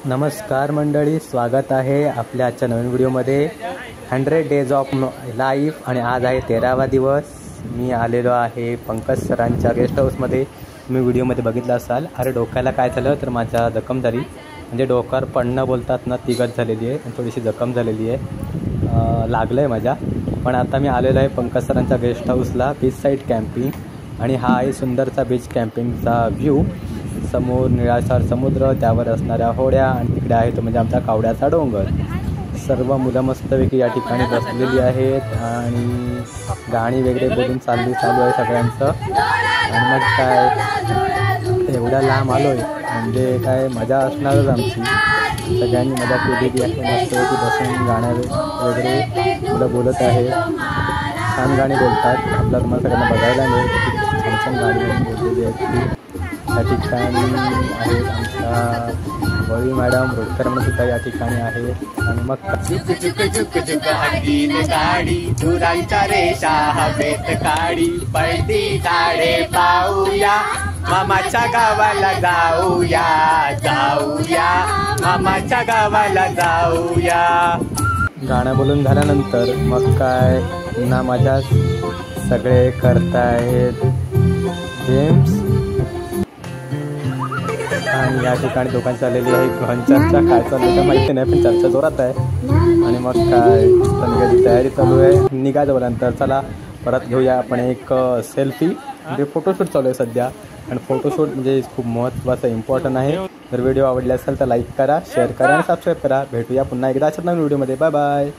नमस्कार मंडळी, स्वागत आहे आपल्या आजच्या नवीन व्हिडिओमध्ये 100 डेज ऑफ लाईफ। आणि आज आहे 13वा दिवस। मी आलेलो आहे पंकज सरांच्या गेस्ट हाऊसमध्ये। तुम्ही व्हिडिओमध्ये बघितलं असाल। अरे डोक्याला काय झालं तर माझ्या जखम झाली, म्हणजे डोक्यावर पडणं बोलतात ना, ती गत झालेली आहे आणि थोडीशी जखम झालेली आहे, लागलं आहे माझ्या। पण आता मी आलेलो आहे पंकज सरांच्या गेस्ट हाऊसला, बीच साईड कॅम्पिंग। आणि हा आहे सुंदरचा बीच कॅम्पिंगचा व्ह्यू। समोर निळाशार समुद्र, त्यावर असणाऱ्या होड्या, आणि तिकडे आहे तो म्हणजे आमचा कावड्याचा डोंगर। सर्व मुलं मस्तपैकी या ठिकाणी बसलेली आहेत आणि गाणी वगैरे बोलून चालू आहे सगळ्यांचं। आणि मग काय एवढ्या लांब आलो आहे म्हणजे काय मजा असणारच आमची। सगळ्यांनी मजा केलेली आहे, मस्तपैकी बसून गाण्या वगैरे मुलं बोलत आहे, छान गाणी बोलतात। आपल्याला तुम्हाला सगळ्यांना बघायला मिळेल छान छान गाणी बोललेली आहेत। या ठिकाणी आहे आमच्या वळी मॅडम, रोडकर म्हणून सुद्धा या ठिकाणी आहे। आणि मग झुक झुक झुक झुक हत्तीने साडी, धुरांच्या रेषा हवेत काढी, पळती झाडे पाहूया, मामाच्या गावाला जाऊया, जाऊया मामाच्या गावाला जाऊया। गाणं बोलून झाल्यानंतर मग काय पुन्हा मजा सगळे करतायत गेम्स। आणि या ठिकाणी दुकान चाललेली आहे गहन चर्चा। काय चालू आहे माहिती नाही, पण चर्चा जोरात आहे। आणि मग काय निघायची तयारी चालू आहे। निघायचं बोलल्यानंतर चला परत घेऊया आपण एक सेल्फी, म्हणजे फोटोशूट चालू आहे सध्या। आणि फोटोशूट म्हणजे खूप महत्त्वाचं इम्पॉर्टंट आहे। जर व्हिडिओ आवडला असेल तर लाईक करा, शेअर करा आणि सबस्क्राईब करा। भेटूया पुन्हा एकदा अशाच नवीन व्हिडिओमध्ये। Bye bye.